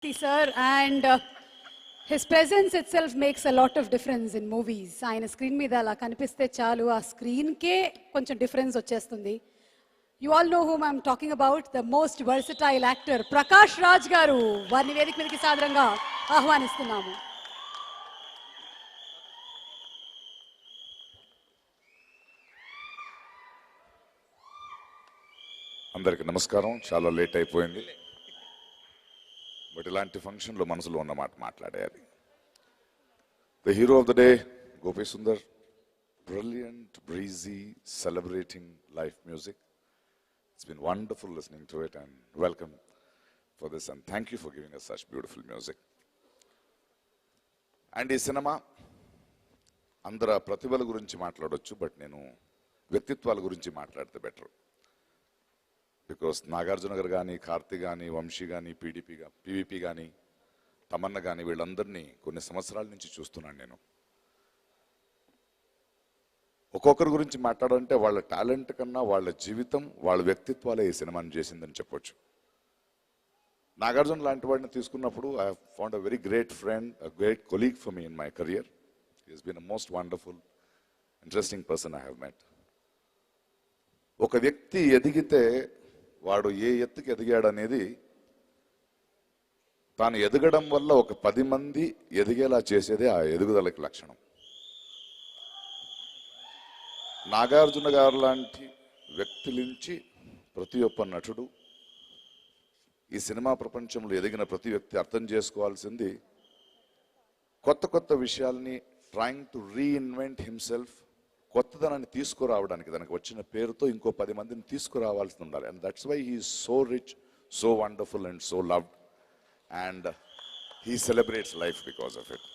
Sir, and his presence itself makes a lot of difference in movies. ఆయన screen మీద అలా కనిపిస్తే చాలు ఆ స్క్రీన్కే కొంచెం డిఫరెన్స్ వచ్చేస్తుంది. You all know whom I'm talking about, the most versatile actor, Prakash Raj garu. వారిని వేదిక మీదకి సాదరంగా ఆహ్వానిస్తున్నాము. అందరికీ నమస్కారం. చాలా లేట్ అయిపోయింది, బట్ ఇలాంటి ఫంక్షన్లో మనసులో ఉన్న మాట మాట్లాడేయాలి. The hero of the day, Gopi Sundar, brilliant, breezy, celebrating life music. It's been wonderful listening to it, and welcome for this, and thank you for giving us such beautiful music. And ఈ cinema అందరు ప్రతిభల గురించి మాట్లాడొచ్చు, but నేను వ్యక్తిత్వాల గురించి మాట్లాడితే better. Because Nagarjuna గారు కానీ, కార్తీక్ కానీ, వంశీ కానీ, పీవీపీ కానీ, తమన్న కానీ, వీళ్ళందరినీ కొన్ని సంవత్సరాల నుంచి చూస్తున్నాను నేను. ఒక్కొక్కరి గురించి మాట్లాడాలంటే వాళ్ళ టాలెంట్ కన్నా వాళ్ళ జీవితం, వాళ్ళ వ్యక్తిత్వాలే ఈ సినిమాని చేసిందని చెప్పొచ్చు. నాగార్జున లాంటి వాడిని తీసుకున్నప్పుడు I have found a very great friend, a great colleague for me in my career. He has been a most wonderful, interesting person I have met. ఒక వ్యక్తి ఎదిగితే వాడు ఏ ఎత్తుకి ఎదిగాడనేది తాను ఎదగడం వల్ల ఒక 10 మంది ఎదిగేలా చేసేదే ఆ ఎదుగుదలకి లక్షణం. నాగార్జున గారు లాంటి వ్యక్తి నుంచి ప్రతి ఒక్క నటుడు, ఈ సినిమా ప్రపంచంలో ఎదిగిన ప్రతి వ్యక్తి అర్థం చేసుకోవాల్సింది కొత్త కొత్త విషయాల్ని ట్రైంగ్ టు రీఇన్వెంట్ హిమ్సెల్ఫ్, కొత్తదనాన్ని తీసుకురావడానికి దానికి వచ్చిన పేరుతో ఇంకో 10 మందిని తీసుకురావాల్సి ఉండాలి. And that's why he is so rich, so wonderful and so loved, and he celebrates life because of it.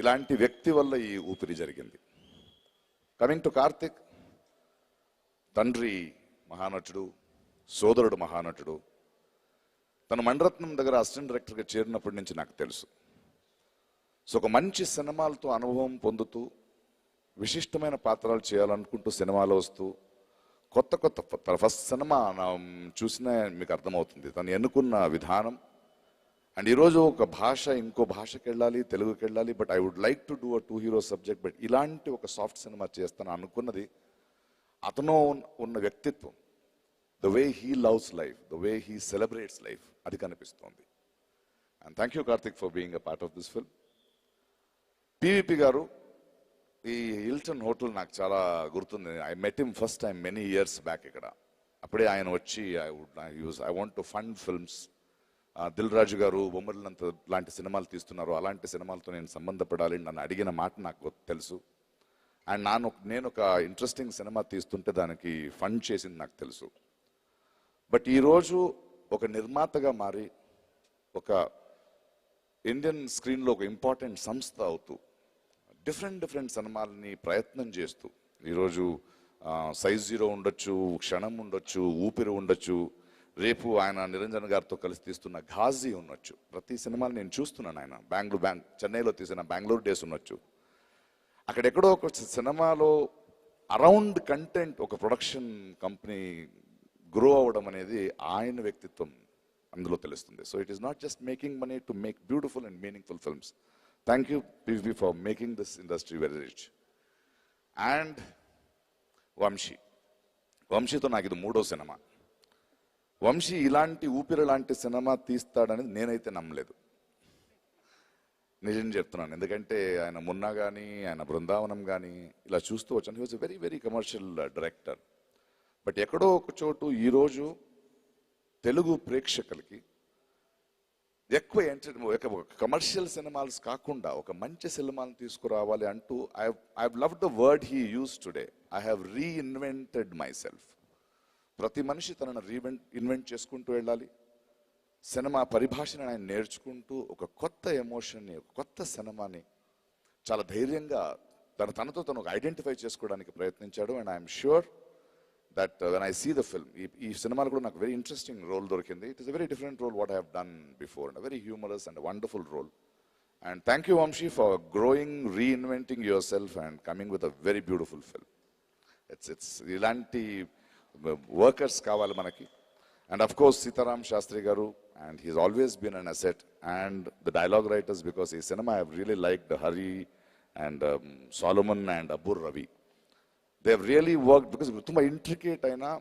ఇలాంటి వ్యక్తి వల్ల ఈ ఊపిరి జరిగింది. కమింగ్ టు కార్తిక్, తండ్రి మహానటుడు, సోదరుడు మహానటుడు. తను మణిరత్నం దగ్గర అసిస్టెంట్ డైరెక్టర్గా చేరినప్పటి నుంచి నాకు తెలుసు. సో ఒక మంచి సినిమాలతో అనుభవం పొందుతూ, విశిష్టమైన పాత్రలు చేయాలనుకుంటూ సినిమాలో వస్తూ, కొత్త ఫస్ట్ సినిమా చూసినా మీకు అర్థమవుతుంది తను ఎన్నుకున్న విధానం. అండ్ ఈరోజు ఒక భాష ఇంకో భాషకి వెళ్ళాలి, తెలుగుకి వెళ్ళాలి, but I would like to do a 2 hero subject. బట్ ఇలాంటి ఒక సాఫ్ట్ సినిమా చేస్తాను అనుకున్నది అతను ఉన్న వ్యక్తిత్వం, the way he loves life, the way he celebrates life, అది కనిపిస్తోంది. And thank you Karthik for being a part of this film. PVP గారు, ఈ హిల్టన్ హోటల్ నాకు చాలా గుర్తుంది. I met him first time many years back ఇక్కడ. అప్పుడే ఆయన వచ్చి I want to fund films, Dil Raju గారు బొమ్మలంత లాంటి సినిమాలు తీస్తున్నారు, అలాంటి సినిమాలతో నేను సంబంధపడాలి నన్ను అడిగిన మాట నాకు తెలుసు. అండ్ నేను ఒక ఇంట్రెస్టింగ్ సినిమా తీస్తుంటే దానికి ఫండ్ చేసింది నాకు తెలుసు. బట్ ఈరోజు ఒక నిర్మాతగా మారి ఒక ఇండియన్ స్క్రీన్లో ఒక ఇంపార్టెంట్ సంస్థ అవుతూ డిఫరెంట్ సినిమాలని ప్రయత్నం చేస్తూ, ఈరోజు సైజ్ 0 ఉండొచ్చు, క్షణం ఉండొచ్చు, ఊపిరి ఉండొచ్చు, రేపు ఆయన నిరంజన్ గారితో కలిసి తీస్తున్న ఘాజీ ఉండొచ్చు. ప్రతి సినిమాలు నేను చూస్తున్నాను. ఆయన చెన్నైలో తీసిన బెంగళూరు డేస్ ఉండొచ్చు. అక్కడెక్కడో ఒక సినిమాలో అరౌండ్ కంటెంట్ ఒక ప్రొడక్షన్ కంపెనీ గ్రో అవ్వడం అనేది ఆయన వ్యక్తిత్వం అందులో తెలుస్తుంది. So it is not just making money to make beautiful and meaningful films. Thank you, PVP, for making this industry very rich. And వంశీతో నాకు ఇది 3వ సినిమా. వంశీ ఇలాంటి ఊపిరి లాంటి సినిమా తీస్తాడని నేనైతే నమ్మలేదు, నిజం చెప్తున్నాను. ఎందుకంటే ఆయన మున్నా కానీ, ఆయన బృందావనం కానీ ఇలా చూస్తూ వచ్చాను. He was a very very commercial director. But ఎక్కడో ఒక చోటు ఈరోజు తెలుగు ప్రేక్షకులకి ఎక్కువ కమర్షియల్ సినిమాలు కాకుండా ఒక మంచి సినిమాలు తీసుకురావాలి అంటూ I love the word he use today. I have reinvented my self. ప్రతి మనిషి తనను ఇన్వెంట్ చేసుకుంటూ వెళ్ళాలి. సినిమా పరిభాషను ఆయన నేర్చుకుంటూ ఒక కొత్త ఎమోషన్ని, ఒక కొత్త సినిమాని చాలా ధైర్యంగా తనతో తను ఐడెంటిఫై చేసుకోవడానికి ప్రయత్నించాడు. And I'm sure that when I see the film, ee cinema kuda నాకు very interesting role dorikindi. It is a very different role what I have done before, and a very humorous and a wonderful role. And thank you, Vamshi, for growing, reinventing yourself and coming with a very beautiful film. It's ilanti workers kavali manaki. And of course Sitaram Shastri garu, and he's always been an asset. And the dialogue writers, because in cinema I have really liked Hari and Solomon and Abur Ravi. They have really worked because tumba intricate aina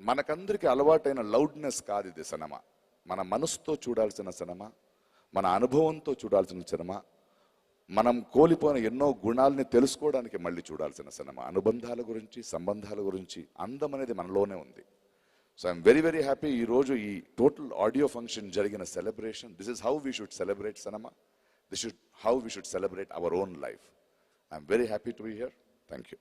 manakandariki alavaataina loudness kaadu idi cinema. Mana manusto చూడాల్సిన cinema, మన అనుభవంతో చూడాల్సిన cinema, మనం కోల్పోయిన ఎన్నో గుణాలని తెలుసుకోవడానికి మళ్ళీ చూడాల్సిన సినిమా. అనుబంధాల గురించి, సంబంధాల గురించి, అందం అనేది మనలోనే ఉంది. So I'm very very happy ఈ రోజు ఈ టోటల్ ఆడియో ఫంక్షన్ జరిగిన celebration. This is how we should celebrate cinema. This should how we should celebrate our own life. I'm very happy to be here. Thank you.